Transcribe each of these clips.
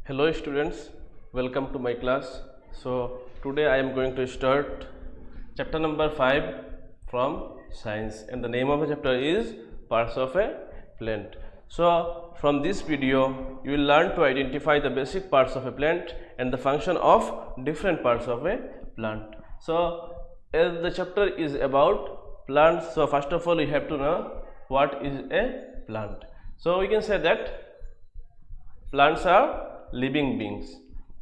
Hello students, welcome to my class. So today I am going to start chapter number 5 from science, and the name of the chapter is parts of a plant. So from this video you will learn to identify the basic parts of a plant and the function of different parts of a plant. So as the chapter is about plants, so first of all you have to know what is a plant. So we can say that plants are living beings.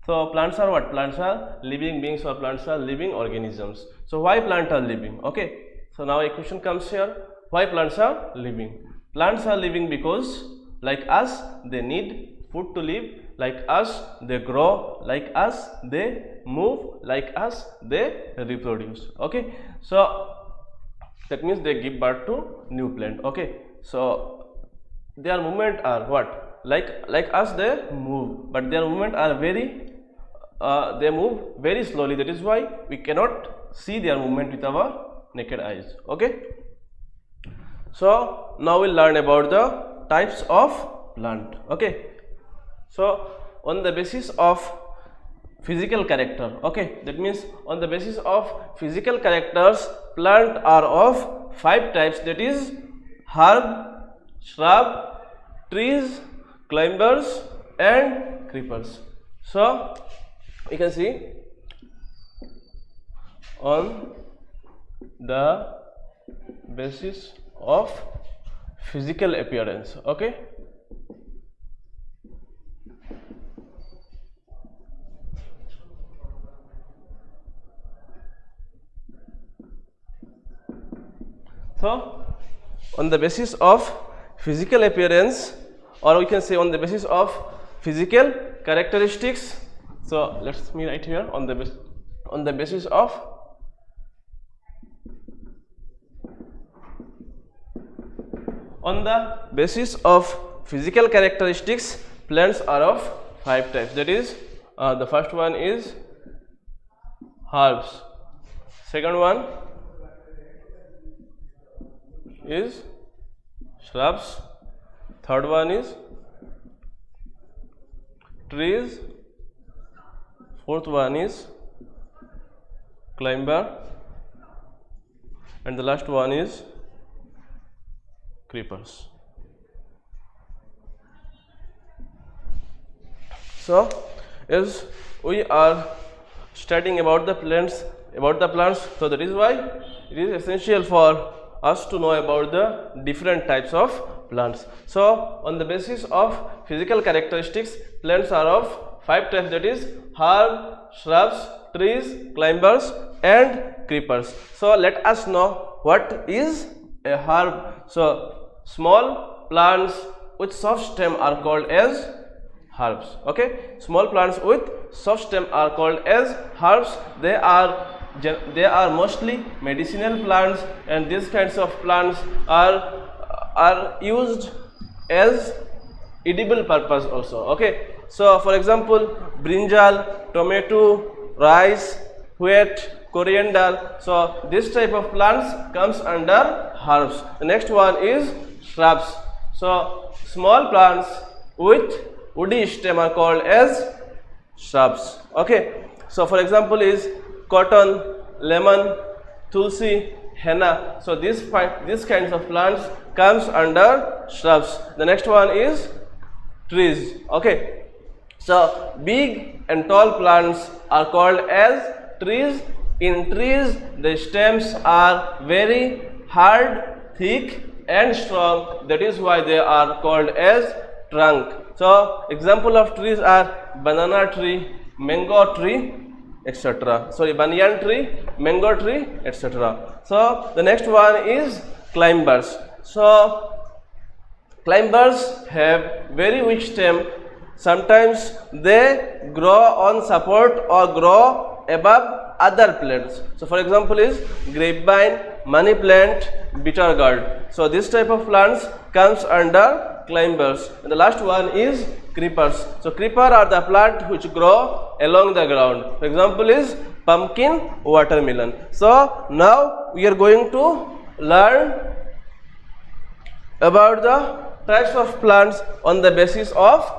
So plants are what? Plants are living beings, or plants are living organisms. So why plants are living? Okay, so now a question comes here, why plants are living? Plants are living because like us they need food to live, like us they grow, like us they move, like us they reproduce. Okay, so that means they give birth to new plant. Okay, so their movement are what? Like us they move, but their movement are very they move very slowly. That is why we cannot see their movement with our naked eyes. Okay, so now we'll learn about the types of plant. Okay, so on the basis of physical character, okay, that means on the basis of physical characters, plant are of 5 types, that is herb, shrub, trees, climbers and creepers. So we can see on the basis of physical appearance. Okay, so on the basis of physical appearance, or we can say on the basis of physical characteristics. So let me write here on the basis of physical characteristics, plants are of 5 types. That is the first one is herbs, second one is shrubs, third one is trees, fourth one is climber, and the last one is creepers. So as we are studying about the plants, so that is why it is essential for us to know about the different types of plants. So on the basis of physical characteristics, plants are of 5 types, that is herb, shrubs, trees, climbers and creepers. So let us know what is a herb. So small plants with soft stem are called as herbs. Okay, small plants with soft stem are called as herbs. They are mostly medicinal plants, and these kinds of plants are used as edible purpose also. Okay, so for example brinjal, tomato, rice, wheat, coriander, so this type of plants comes under herbs. The next one is shrubs. So small plants with woody stem are called as shrubs. Okay, so for example is cotton, lemon, tulsi, henna. So these kinds of plants comes under shrubs. The next one is trees. Okay, so big and tall plants are called as trees. In trees the stems are very hard, thick and strong. That is why they are called as trunk. So example of trees are banana tree, mango tree, etc. Sorry, banyan tree, mango tree, etc. So the next one is climbers. So climbers have very weak stem. Sometimes they grow on support or grow above other plants. So for example is grapevine, money plant, bitter gourd. So this type of plants comes under climbers. And the last one is creepers. So creeper are the plant which grow along the ground. For example is pumpkin, watermelon. So now we are going to learn about the types of plants on the basis of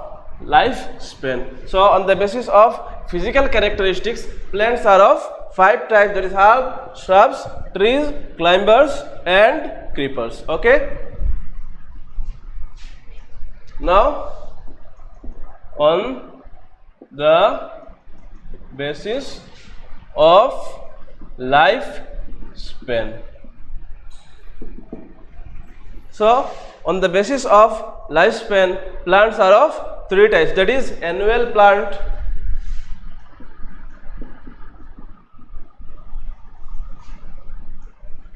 lifespan. So on the basis of physical characteristics, plants are of 5 types, that is herb, shrubs, trees, climbers and creepers. Okay. Now on the basis of lifespan. So on the basis of lifespan, plants are of 3 types, that is annual plant,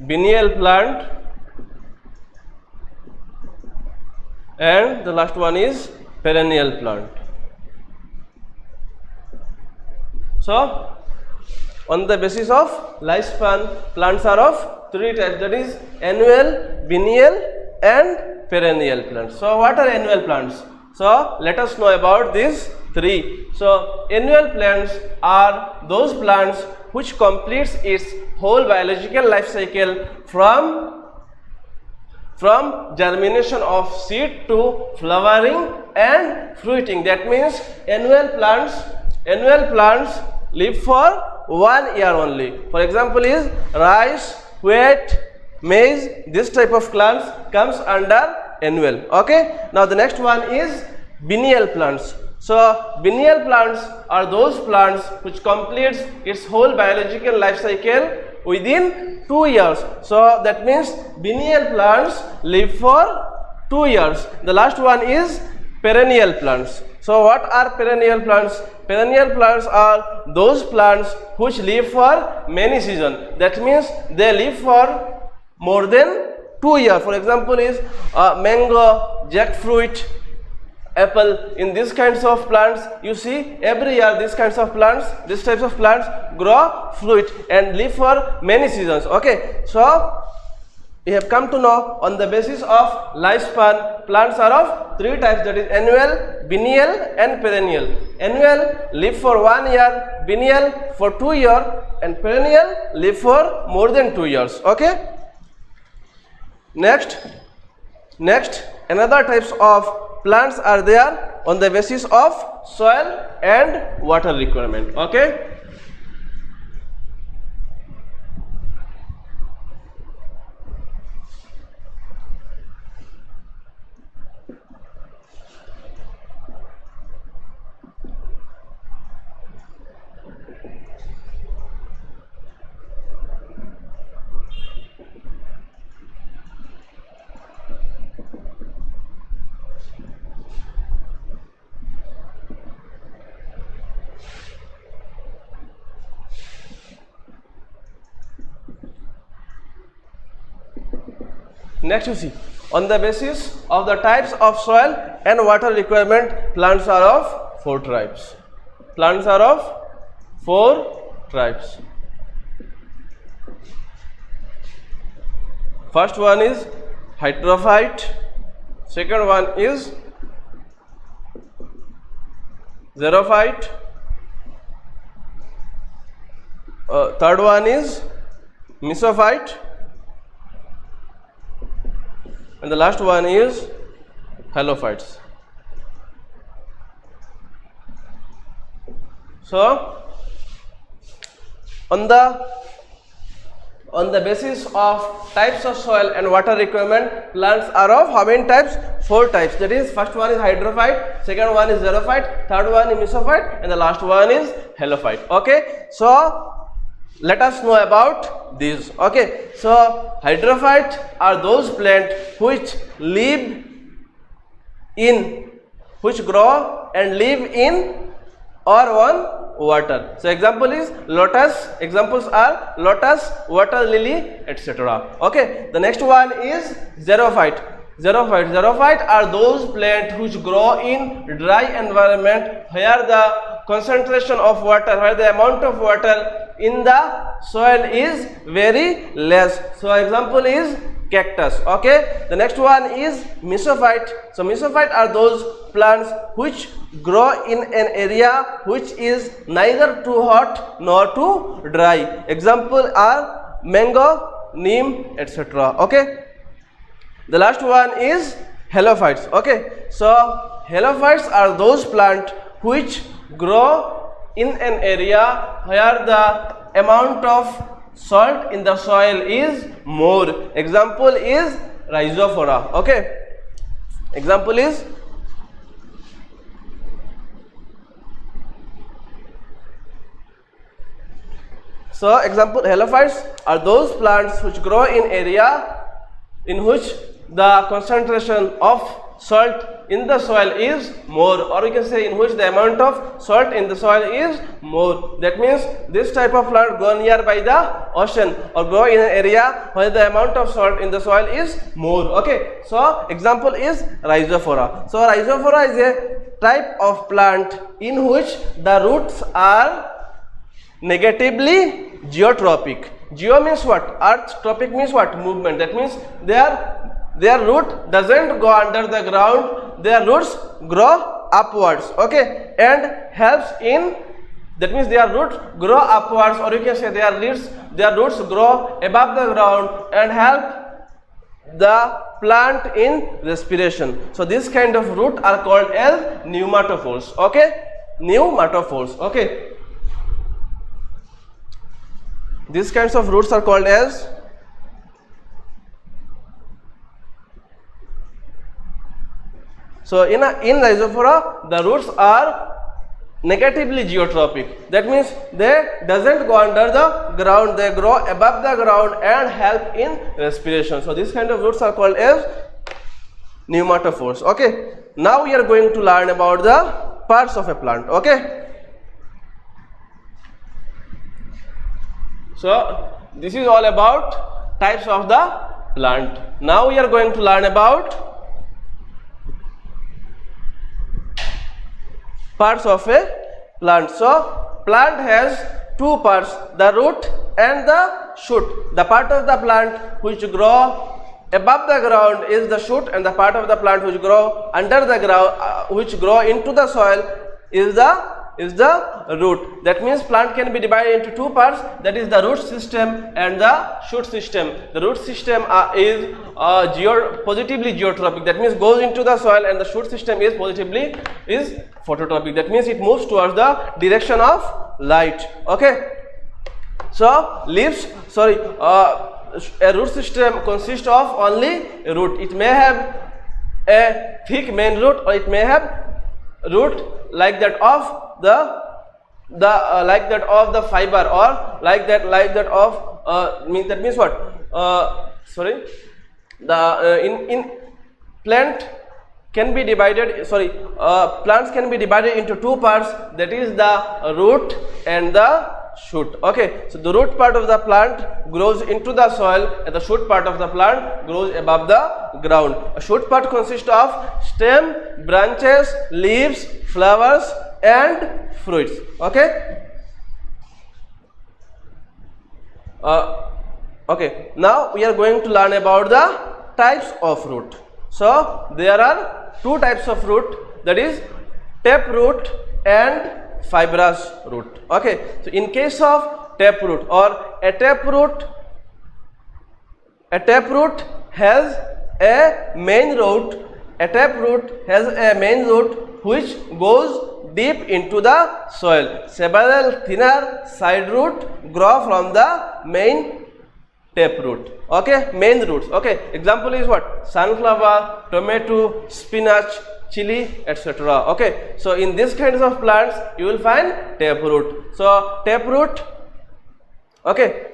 biennial plant, and the last one is perennial plant. So on the basis of lifespan, plants are of 3 types, that is annual, biennial and perennial plants. So what are annual plants? So let us know about these 3. So annual plants are those plants which completes its whole biological life cycle from germination of seed to flowering and fruiting. That means annual plants live for 1 year only. For example is rice, wheat, maize. This type of plants comes under annual. Okay. Now the next one is biennial plants. So biennial plants are those plants which completes its whole biological life cycle within 2 years. So that means biennial plants live for 2 years. The last one is perennial plants. So what are perennial plants? Perennial plants are those plants which live for many seasons. That means they live for more than 2 years. For example is mango, jackfruit, apple. In these kinds of plants, you see every year these types of plants grow fruit and live for many seasons. Okay, so we have come to know on the basis of lifespan, plants are of 3 types, that is annual, biennial and perennial. Annual live for 1 year, biennial for 2 years and perennial live for more than 2 years. Okay. Next another types of plants are there on the basis of soil and water requirement. Okay. Next you see, on the basis of the types of soil and water requirement, plants are of 4 types. Plants are of 4 types. First one is hydrophyte, second one is xerophyte, third one is mesophyte, and the last one is halophytes. So on the basis of types of soil and water requirement, plants are of how many types? 4 types. That is, first one is hydrophyte, second one is xerophyte, third one is mesophyte, and the last one is halophyte. Okay, so let us know about these. Okay, so hydrophyte are those plants which grow and live in or on water. So example is lotus. Examples are lotus, water lily, etc. Okay, the next one is xerophyte. Xerophyte are those plants which grow in dry environment where the concentration of water, where the amount of water in the soil is very less. So example is cactus. Okay, the next one is mesophyte. So mesophyte are those plants which grow in an area which is neither too hot nor too dry. Example are mango, neem, etc. Okay, the last one is halophytes. Okay, so halophytes are those plants which grow in an area where the amount of salt in the soil is more. Example is Rhizophora. Okay. Example is example, halophytes are those plants which grow in area in which the concentration of salt in the soil is more, or we can say in which the amount of salt in the soil is more. That means this type of plant grow nearby the ocean or grow in an area where the amount of salt in the soil is more. Okay, so example is Rhizophora. So Rhizophora is a type of plant in which the roots are negatively geotropic. Geo means what? Earth. Tropic means what? Movement. That means their root doesn't go under the ground, their roots grow upwards. Okay, and helps in, that means their roots grow upwards, or you can say their roots grow above the ground and help the plant in respiration. So this kind of root are called as pneumatophores. Okay, pneumatophores. Okay, these kinds of roots are called as in Rhizophora, the roots are negatively geotropic. That means they doesn't go under the ground, they grow above the ground and help in respiration. So these kind of roots are called as pneumatophores. Okay, now we are going to learn about the parts of a plant. Okay, so this is all about types of the plant. Now we are going to learn about parts of a plant. So plant has two parts, the root and the shoot. The part of the plant which grow above the ground is the shoot, and the part of the plant which grow under the ground, which grow into the soil is the root. That means plant can be divided into two parts, that is the root system and the shoot system. The root system is positively geotropic, that means goes into the soil, and the shoot system is phototropic, that means it moves towards the direction of light. Okay, so a root system consists of only a root. It may have a thick main root, or it may have root like that of the fiber, or like that of that means what? In plant can be divided. Plants can be divided into two parts, that is the root and the shoot. Okay, so the root part of the plant grows into the soil, and the shoot part of the plant grows above the ground. A shoot part consists of stem, branches, leaves, flowers and fruits. Okay. Okay, now we are going to learn about the types of root. So there are two types of root, that is taproot and fibrous root. Okay, so in case of taproot or a taproot has a main root. A taproot has a main root which goes deep into the soil. Several thinner side roots grow from the main taproot. Okay, main roots. Okay, example is what? Sunflower, tomato, spinach, chili, etc. Okay, so in these kinds of plants you will find taproot. So taproot. Okay,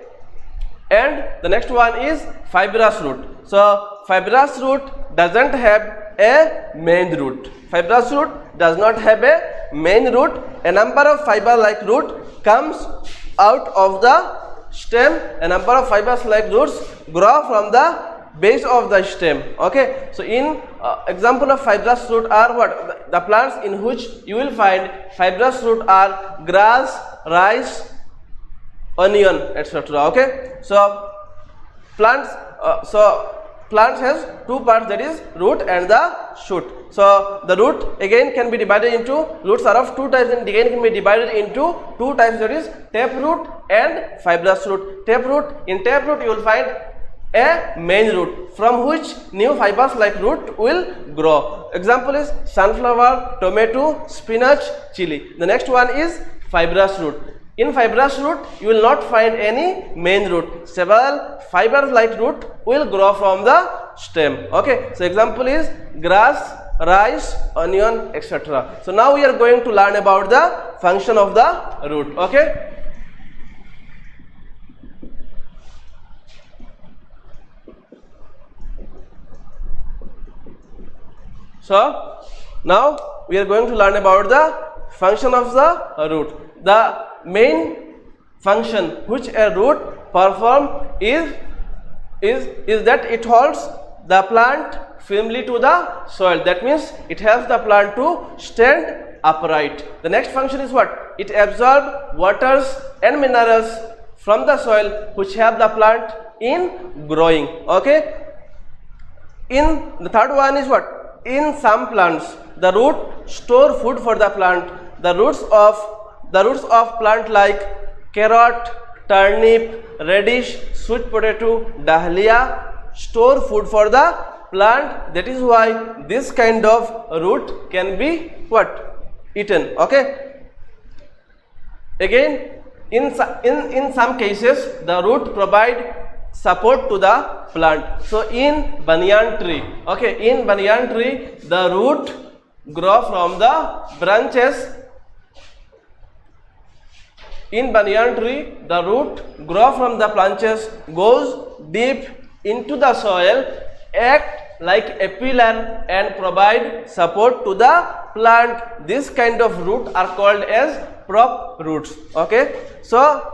and the next one is fibrous root. So fibrous root doesn't have a main root. Fibrous root does not have a main root. A number of fiber like root comes out of the stem. A number of fibers like roots grow from the base of the stem. Okay, so in example of fibrous root are what? The plants in which you will find fibrous root are grass, rice, onion, etc. Okay, so plants has two parts, that is root and the shoot. So the root again can be divided into, roots are of two types and again can be divided into two types, that is taproot and fibrous root. Taproot, in taproot you will find a main root from which new fibers like root will grow. Example is sunflower, tomato, spinach, chili. The next one is fibrous root. In fibrous root, you will not find any main root. Several fibers like root will grow from the stem. Okay. So example is grass, rice, onion, etc. So now we are going to learn about the function of the root. Okay. So now we are going to learn about the function of the root. The main function which a root performs is that it holds the plant firmly to the soil. That means it helps the plant to stand upright. The next function is what? It absorbs waters and minerals from the soil which help the plant in growing. Okay. In the third one is what? In some plants, the root store food for the plant. The roots of plant like carrot, turnip, radish, sweet potato, dahlia store food for the plant. That is why this kind of root can be what? Eaten. Okay. Again, in some cases, the root provide support to the plant. So in banyan tree, okay, in banyan tree, the root grow from the branches. In banyan tree, the root grow from the branches, goes deep into the soil, act like a pillar and provide support to the plant. This kind of root are called as prop roots. Okay. So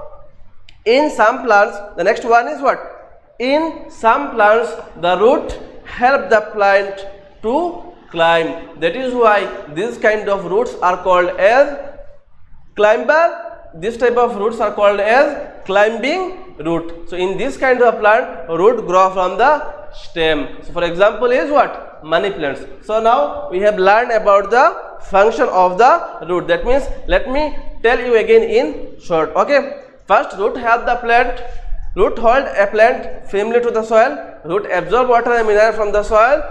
in some plants, the next one is what? In some plants, the root help the plant to climb. That is why this kind of roots are called as climber. This type of roots are called as climbing root. So in this kind of plant, root grow from the stem. So for example is what? Money plants. So now we have learned about the function of the root. That means let me tell you again in short. Okay. First, root help the plant. Root hold a plant firmly to the soil. Root absorb water and mineral from the soil.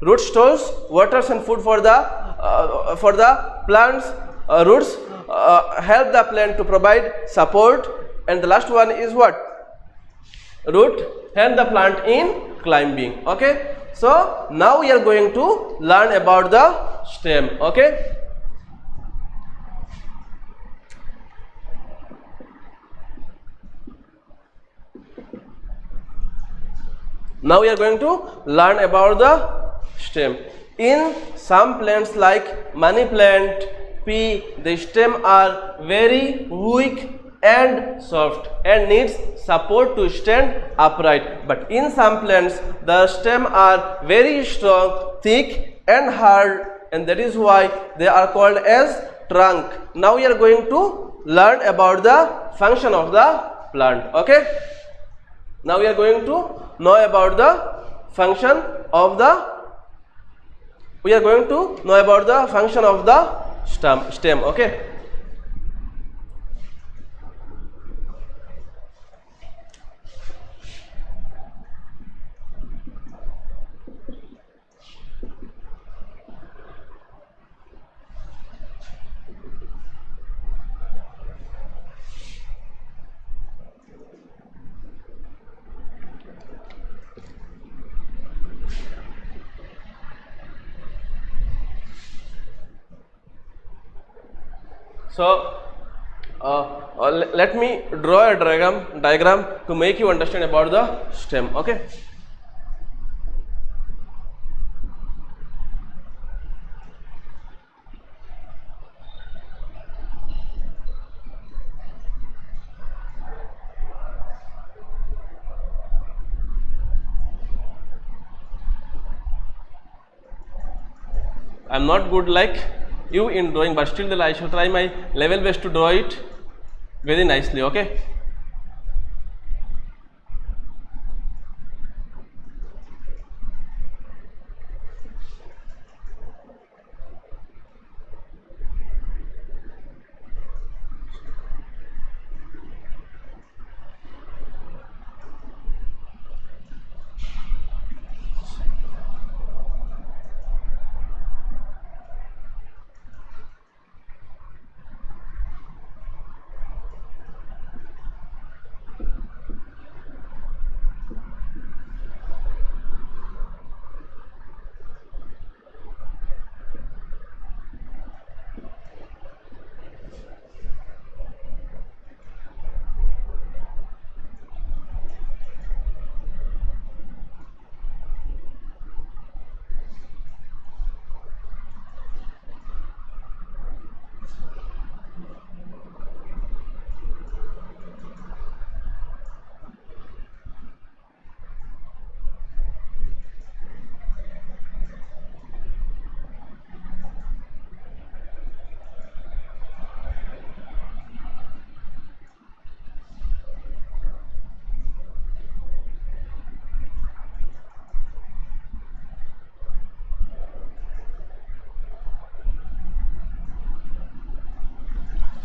Root stores waters and food for the plants. Roots help the plant to provide support. And the last one is what? Root help the plant in climbing. Okay. So now we are going to learn about the stem. Okay. Now we are going to learn about the stem. In some plants like money plant, pea, the stem are very weak and soft and needs support to stand upright. But in some plants, the stem are very strong, thick and hard, and that is why they are called as trunk. Now we are going to learn about the function of the plant. Okay. Now we are going to know about the function of the stem. Okay. So let me draw a diagram to make you understand about the stem. Okay. I am not good like you in drawing, but still I shall try my level best to draw it very nicely. Okay.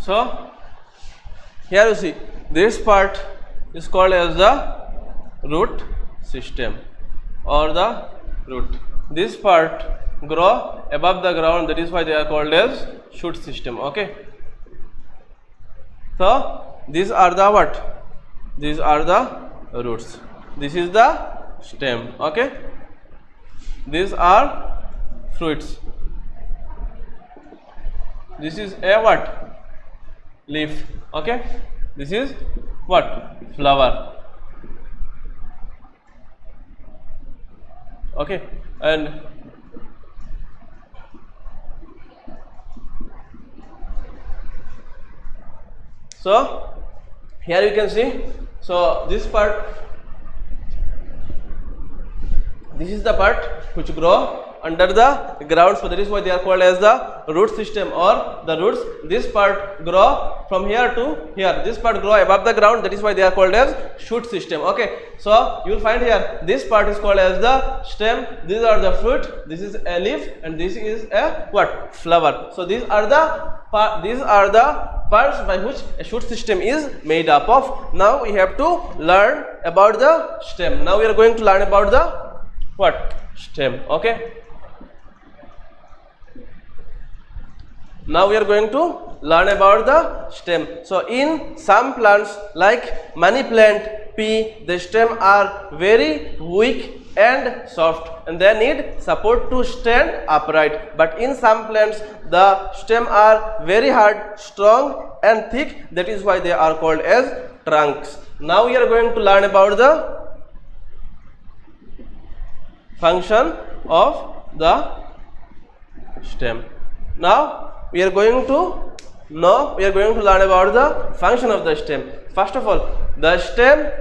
So here you see this part is called as the root system or the root. This part grow above the ground, that is why they are called as shoot system. Okay, so these are the what? These are the roots. This is the stem. Okay, these are fruits. This is a what? Leaf. Okay, this is what? Flower. Okay, and so here you can see, so this part, this is the part which grow under the ground, so that is why they are called as the root system or the roots. This part grow from here to here, this part grow above the ground, that is why they are called as shoot system. Okay, so you will find here this part is called as the stem, these are the fruit, this is a leaf, and this is a what? Flower. So these are the parts by which a shoot system is made up of. Now we have to learn about the stem. Now we are going to learn about the what? Stem. Okay, now we are going to learn about the stem. So in some plants like money plant, pea, the stem are very weak and soft and they need support to stand upright. But in some plants the stem are very hard, strong and thick, that is why they are called as trunks. Now we are going to learn about the function of the stem. Now we are going to learn about the function of the stem. First of all, the stem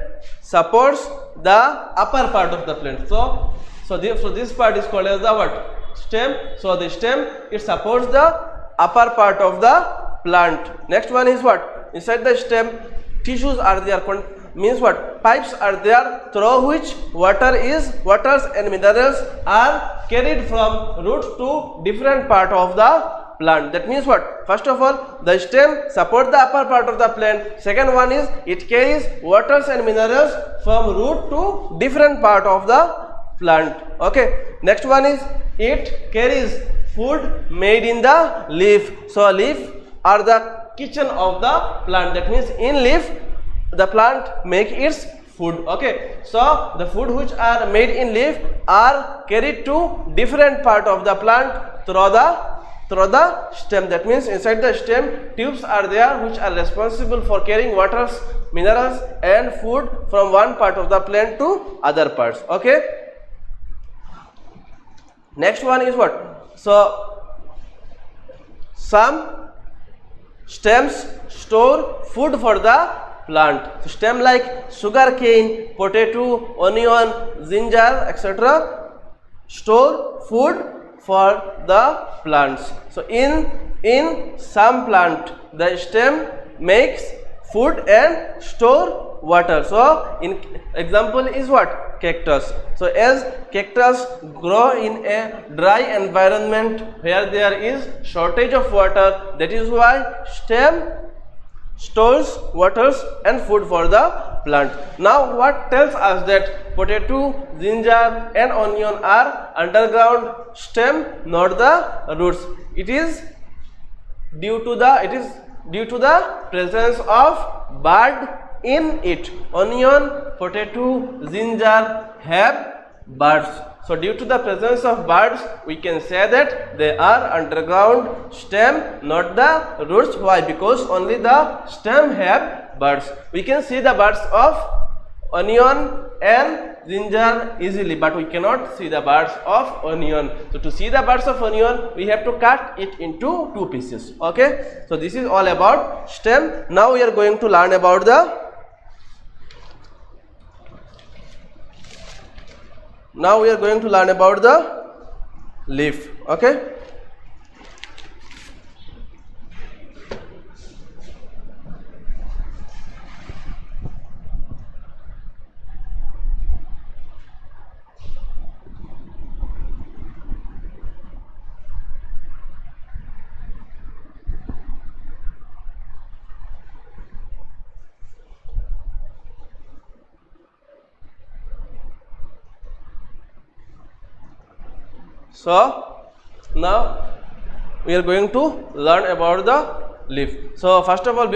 supports the upper part of the plant. So this part is called as the what? Stem. So the stem, it supports the upper part of the plant. Next one is what? Inside the stem, tissues are there, means what? Pipes are there through which waters and minerals are carried from roots to different part of the plant. That means what? First of all, the stem supports the upper part of the plant. Second one is it carries waters and minerals from root to different part of the plant. Okay, next one is it carries food made in the leaf. So leaf are the kitchen of the plant, that means in leaf the plant make its food. Okay, so the food which are made in leaf are carried to different part of the plant through the stem. That means inside the stem tubes are there which are responsible for carrying waters, minerals and food from one part of the plant to other parts. Okay, next one is what? So some stems store food for the plant. So stem like sugar cane, potato, onion, ginger, etc. store food for the plants. So in some plant the stem makes food and store water. So in example is what? Cactus. So as cactus grow in a dry environment where there is shortage of water, that is why stem stores waters and food for the plant. Now what tells us that potato, ginger and onion are underground stem, not the roots? It is due to the presence of bud in it. Onion, potato, ginger have buds. So due to the presence of buds, we can say that they are underground stem, not the roots. Why? Because only the stem have buds. We can see the buds of onion and ginger easily, but we cannot see the buds of onion. So to see the buds of onion, we have to cut it into two pieces. Okay, so this is all about stem. Now we are going to learn about the leaf. Okay, So now we are going to learn about the leaf. So first of all,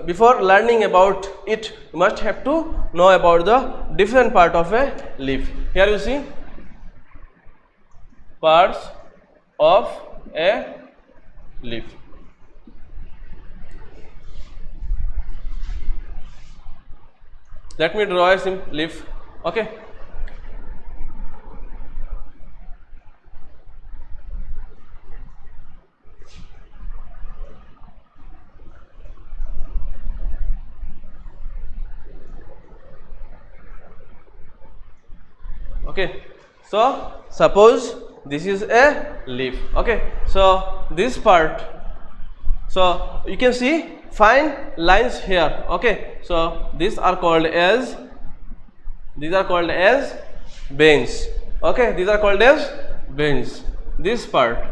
before learning about it, you must have to know about the different part of a leaf. Here you see parts of a leaf. Let me draw a simple leaf. Okay. Okay, so suppose this is a leaf. Okay, so this part, so you can see fine lines here. Okay, so these are called as veins. Okay, these are called as veins. This part,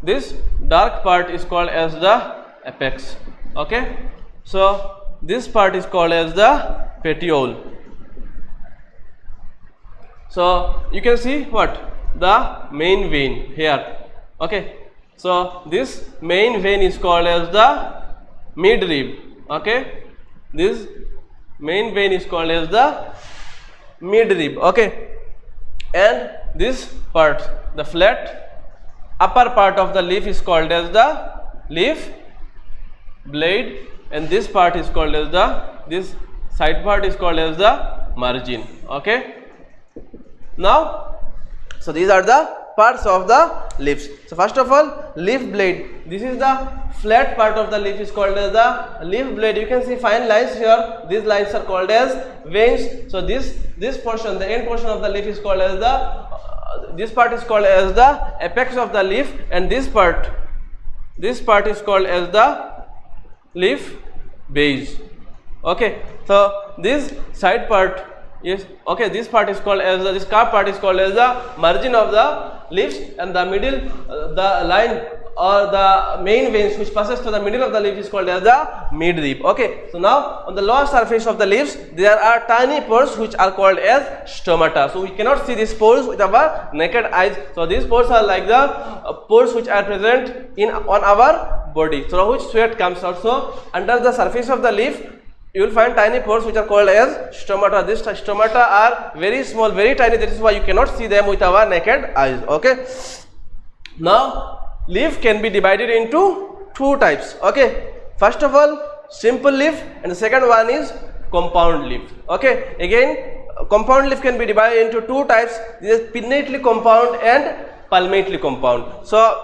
this dark part is called as the apex. Okay, so this part is called as the petiole. So you can see what? The main vein here. Okay, so this main vein is called as the midrib. Okay, this main vein is called as the midrib. Okay, and this part, the flat upper part of the leaf is called as the leaf blade, and this part is called as this side part is called as the margin. Okay. Now, so these are the parts of the leaves. So first of all, leaf blade. This is the flat part of the leaf is called as the leaf blade. You can see fine lines here. These lines are called as veins. So this portion, the end portion of the leaf is called as this part is called as the apex of the leaf, and this part is called as the leaf base. Okay, so this side part. Yes, okay, this part is called as this scarp part is called as the margin of the leaves, and the middle, the line or the main veins which passes to the middle of the leaf is called as the midrib. Okay, so now on the lower surface of the leaves there are tiny pores which are called as stomata. So we cannot see these pores with our naked eyes. So these pores are like the pores which are present on our body, through which sweat comes out. So under the surface of the leaf you will find tiny pores which are called as stomata. These stomata are very small, very tiny. That is why you cannot see them with our naked eyes. Okay. Now, leaf can be divided into two types. Okay. First of all, simple leaf, and the second one is compound leaf. Okay. Again, compound leaf can be divided into two types. This is pinnately compound and palmately compound. So,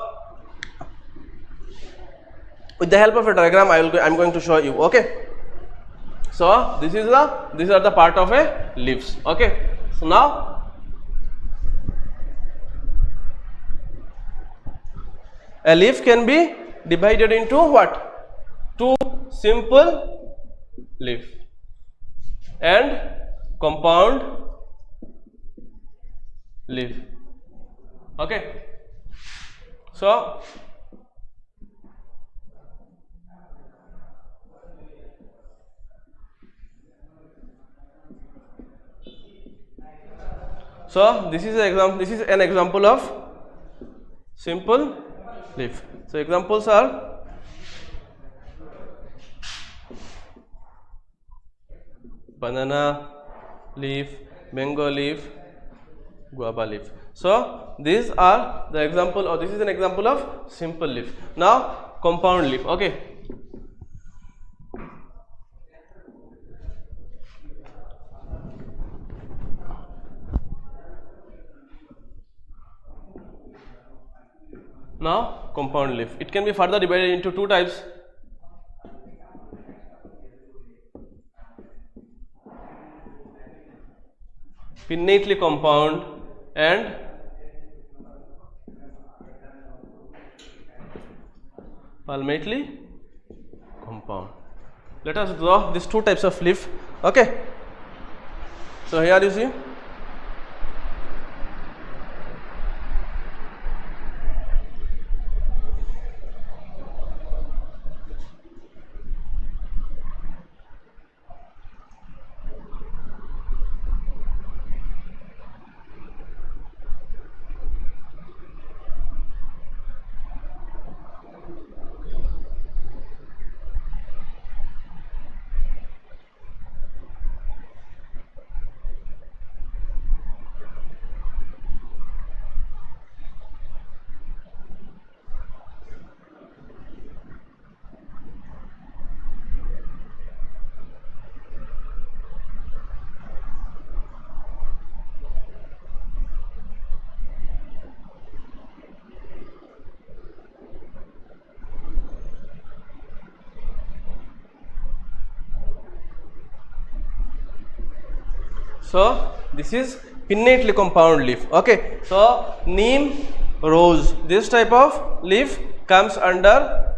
with the help of a diagram, I am going to show you. Okay. So these are the part of a leaves. Okay. So now a leaf can be divided into what? Two simple leaf and compound leaf. Okay. So this is an example of simple leaf. So examples are banana leaf, mango leaf, guava leaf. So these are the example, or this is an example of simple leaf. Now compound leaf. Okay. Now compound leaf. It can be further divided into two types. Pinnately compound and palmately compound. Let us draw these two types of leaf. Okay. So here you see So this is pinnately compound leaf. Okay, so neem, rose, this type of leaf comes under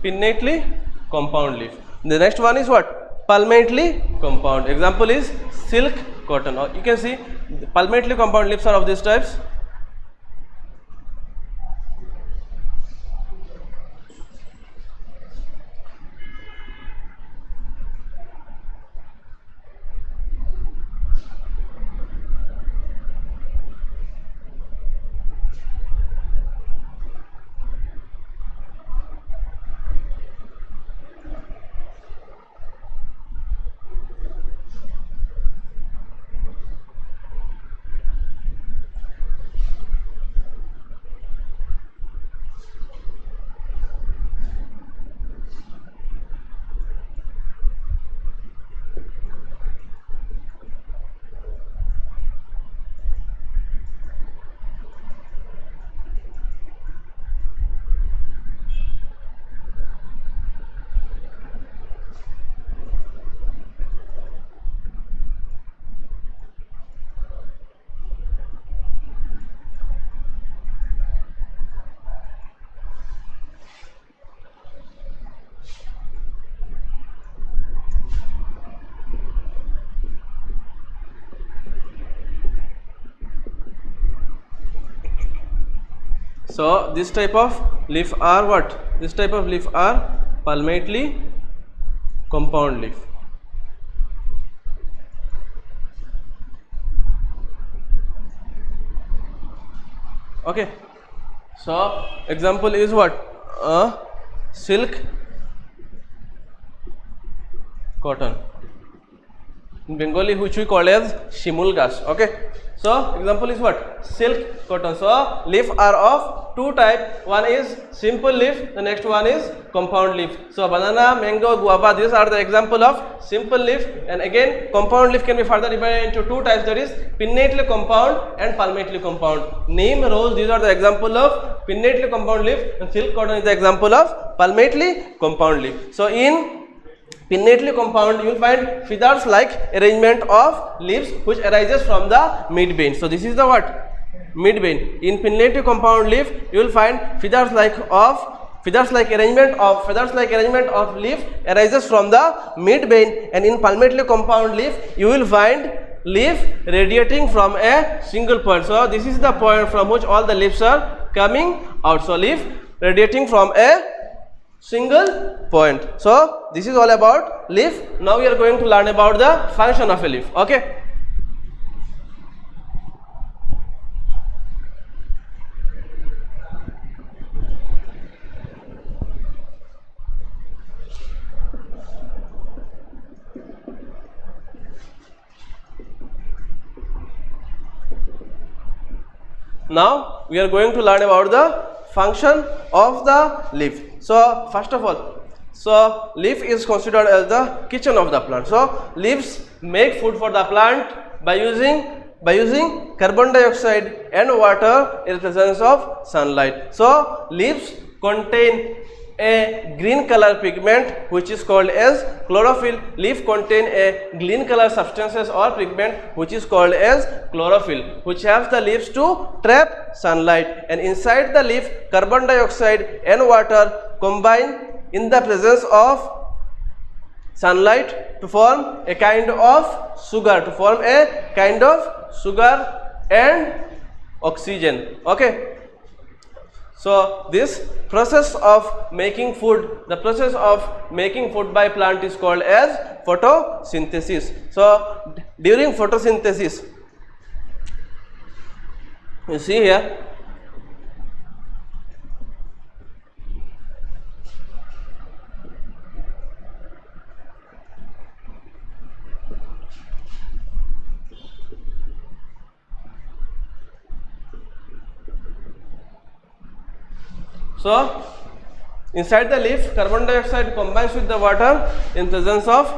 pinnately compound leaf. The next one is what? Palmately compound. Example is silk, cotton. You can see the palmately compound leaves are of these types. So this type of leaf are what? This type of leaf are palmately compound leaf. Okay, so example is what? Silk, cotton. In Bengali, which we call as shimul gas. Okay, so example is what? Silk, cotton. So leaf are of two type. One is simple leaf, the next one is compound leaf. So banana, mango, guava, these are the example of simple leaf. And again, compound leaf can be further divided into two types, that is pinnately compound and palmately compound. Neem, rose, these are the example of pinnately compound leaf, and silk, cotton is the example of palmately compound leaf. So in pinnately compound, you will find feathers like arrangement of leaves which arises from the midbane. So this is the what? Midbane. In pinnately compound leaf, you will find feathers like arrangement of leaf arises from the midbane, and in palmately compound leaf, you will find leaf radiating from a single point. So this is the point from which all the leaves are coming out. So leaf radiating from a single point. So this is all about leaf. Now we are going to learn about the function of a leaf. Okay. Now we are going to learn about the function of the leaf. So first of all, so leaf is considered as the kitchen of the plant. So leaves make food for the plant by using carbon dioxide and water in presence of sunlight. So leaves contain a green color pigment which is called as chlorophyll. Leaf contain a green color substances or pigment which is called as chlorophyll, which helps the leaves to trap sunlight, and inside the leaf carbon dioxide and water combine in the presence of sunlight to form a kind of sugar, and oxygen. Okay. So this process of making food, the process of making food by plant is called as photosynthesis. So during photosynthesis, you see here, so inside the leaf carbon dioxide combines with the water in presence of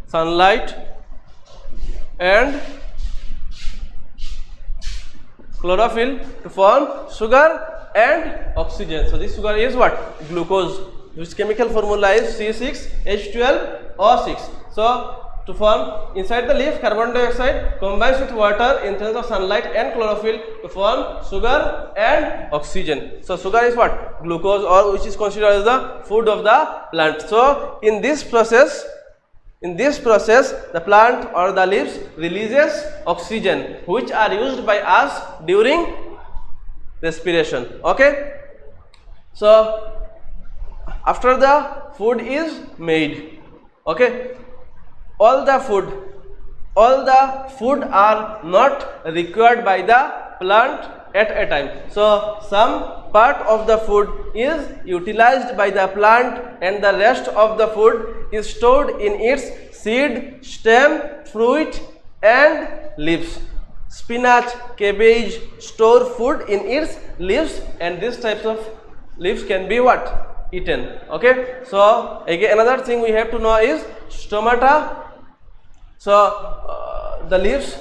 sunlight and chlorophyll to form sugar and oxygen. So this sugar is what? Glucose, whose chemical formula is C6H12O6. So to form inside the leaf, carbon dioxide combines with water in presence of sunlight and chlorophyll to form sugar and oxygen. So sugar is what? Glucose, or which is considered as the food of the plant. So in this process, the plant or the leaves releases oxygen, which are used by us during respiration. Okay. So after the food is made, okay, all the food are not required by the plant at a time. So some part of the food is utilized by the plant and the rest of the food is stored in its seed, stem, fruit and leaves. Spinach, cabbage store food in its leaves, and these types of leaves can be what? Eaten. Okay. So again another thing we have to know is stomata. So the leaves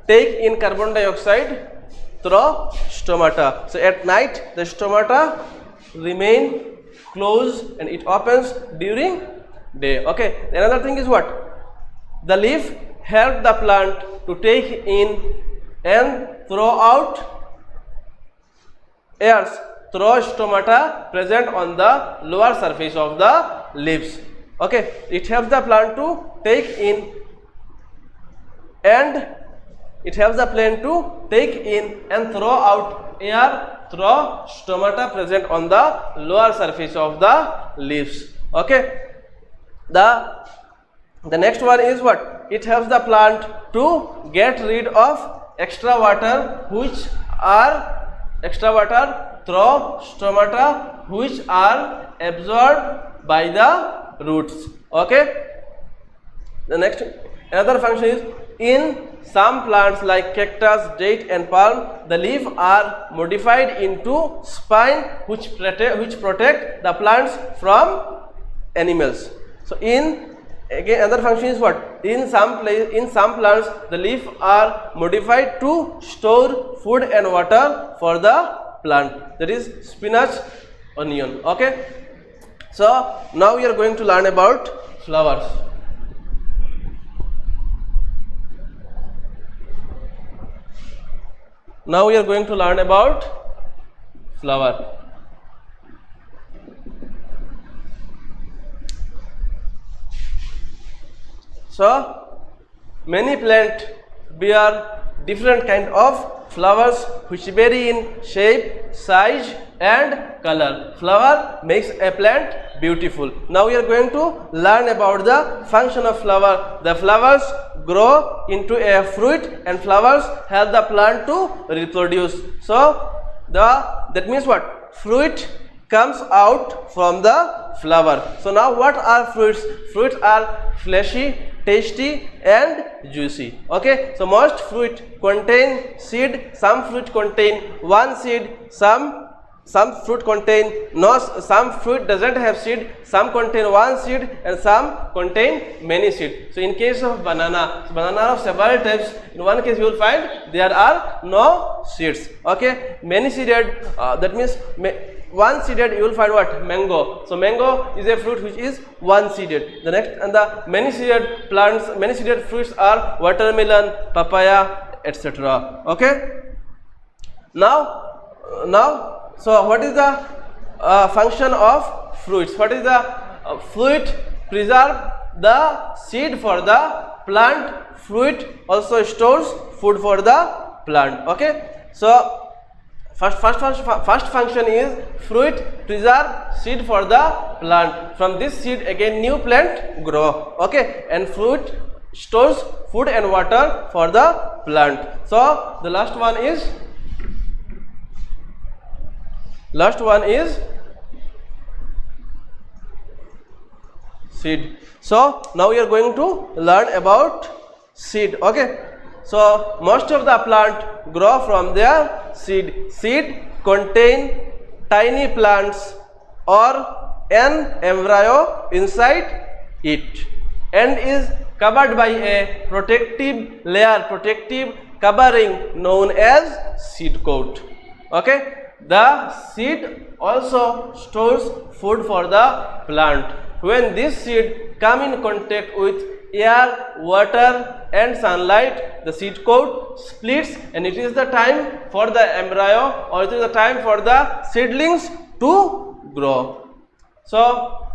take in carbon dioxide through stomata. So at night the stomata remain closed and it opens during day. Okay. Another thing is what? The leaf help the plant to take in and throw out airs through stomata present on the lower surface of the leaves. Okay. It helps the plant to take in and throw out air through stomata present on the lower surface of the leaves. Okay. The next one is what? It helps the plant to get rid of extra water through stomata, which are absorbed by the roots. Okay. The next another function is, in some plants like cactus, date and palm, the leaf are modified into spine which protect the plants from animals. So again another function is what? In some plants the leaf are modified to store food and water for the plant, that is spinach, onion. Okay. So now we are going to learn about flowers. Now we are going to learn about flower. So many plants bear different kind of flowers which vary in shape, size and color. Flower makes a plant beautiful. Now we are going to learn about the function of flower. The flowers grow into a fruit and flowers help the plant to reproduce. So that means what? Fruit comes out from the flower. So now what are fruits? Fruits are fleshy, tasty and juicy. Okay. So most fruit contain seed, some fruit contain one seed, some fruit contain some fruit doesn't have seed, some contain one seed and some contain many seeds. So in case of banana, banana of several types, in one case you will find there are no seeds. Okay. Many seeded, that means one seeded you will find what? Mango. So mango is a fruit which is one seeded. The next, and the many seeded plants, many seeded fruits are watermelon, papaya, etc. Okay. Now so what is the function of fruits? What is the fruit? Preserve the seed for the plant. Fruit also stores food for the plant. Okay. So first function is fruit preserve seed for the plant. From this seed again new plant grow. Okay. And fruit stores food and water for the plant. So the last one is seed. So now we are going to learn about seed. Okay. So most of the plant grow from their seed. Seed contain tiny plants or an embryo inside it and is covered by a protective layer, protective covering known as seed coat. Okay. The seed also stores food for the plant. When this seed come in contact with air, water and sunlight, the seed coat splits and it is the time for the embryo or it is the time for the seedlings to grow. So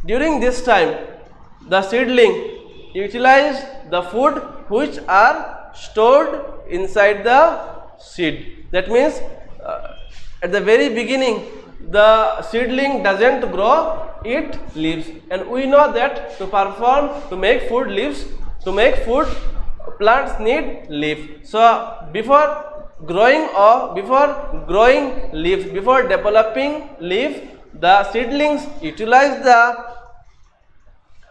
during this time the seedling utilize the food which are stored inside the seed. That means at the very beginning the seedling doesn't grow, it lives, and we know that to make food leaves, to make food plants need leaf. So before growing leaves, before developing leaf, the seedlings utilize the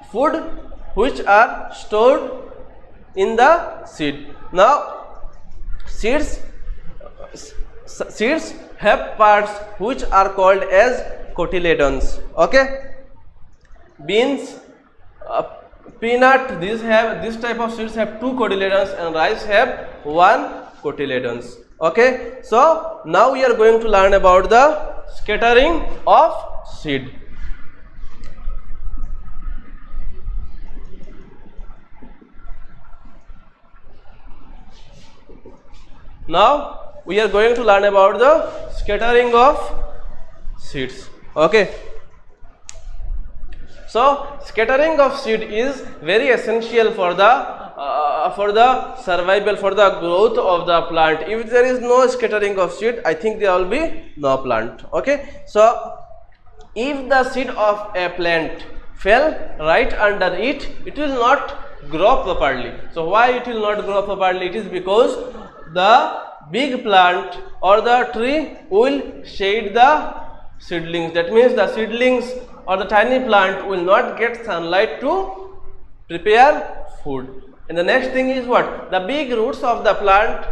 food which are stored in the seed. Now seeds have parts which are called as cotyledons. Okay, beans, peanut, this type of seeds have 2 cotyledons and rice have 1 cotyledons. Okay, so now we are going to learn about the scattering of seed. Now we are going to learn about the scattering of seeds. Okay, so scattering of seed is very essential for the survival, for the growth of the plant. If there is no scattering of seed, I think there will be no plant. Okay, so if the seed of a plant fell right under it, it will not grow properly. So why it will not grow properly? It is because the big plant or the tree will shade the seedlings. That means the seedlings or the tiny plant will not get sunlight to prepare food. And the next thing is what? The big roots of the plant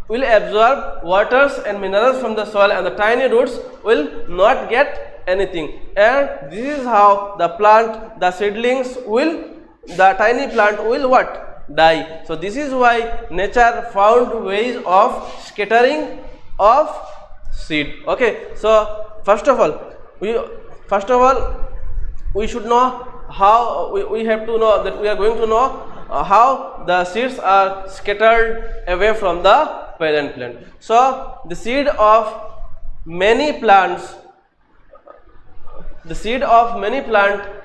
will absorb waters and minerals from the soil, and the tiny roots will not get anything. And this is how the tiny plant will what? Die. So this is why nature found ways of scattering of seed. Okay, so first of all we should know how we have to know that we are going to know how the seeds are scattered away from the parent plant. So the seed of many plants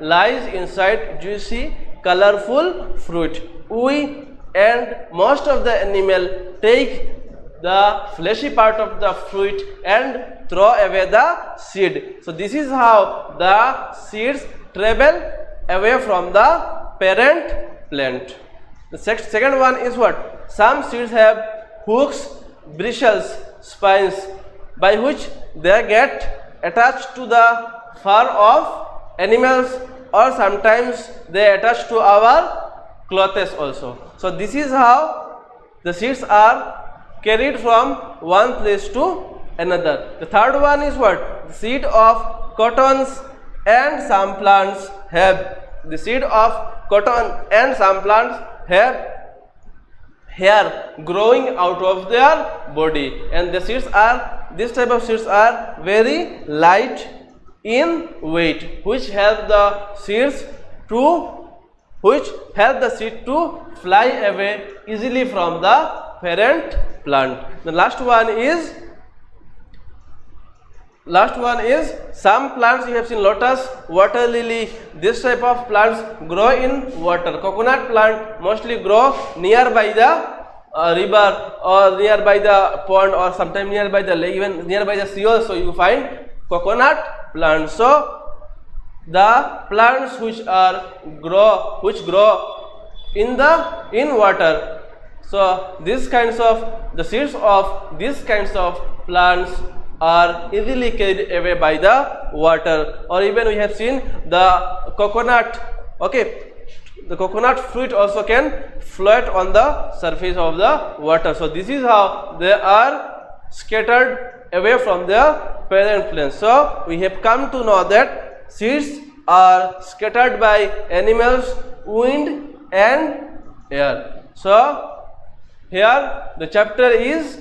lies inside juicy, colorful fruit. We and most of the animal take the fleshy part of the fruit and throw away the seed. So this is how the seeds travel away from the parent plant. The second one is what? Some seeds have hooks, bristles, spines by which they get attached to the fur of animals, or sometimes they attach to our clothes also. So this is how the seeds are carried from one place to another. The third one is what? The seed of cottons and some plants have hair growing out of their body, and this type of seeds are very light in weight, which help the seed to fly away easily from the parent plant. The last one is some plants you have seen: lotus, water lily. This type of plants grow in water. Coconut plant mostly grow nearby the river or nearby the pond, or sometimes nearby the lake, even nearby the sea also you find coconut plants. So the plants which grow in water, so the seeds of these kinds of plants are easily carried away by the water. Or even we have seen the coconut. Okay, the coconut fruit also can float on the surface of the water. So this is how they are scattered away from their parent plant. So we have come to know that seeds are scattered by animals, wind and air. So here the chapter is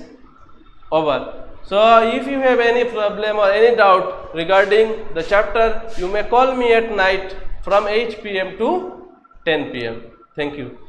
over. So if you have any problem or any doubt regarding the chapter, you may call me at night from 8 p.m. to 10 p.m. Thank you.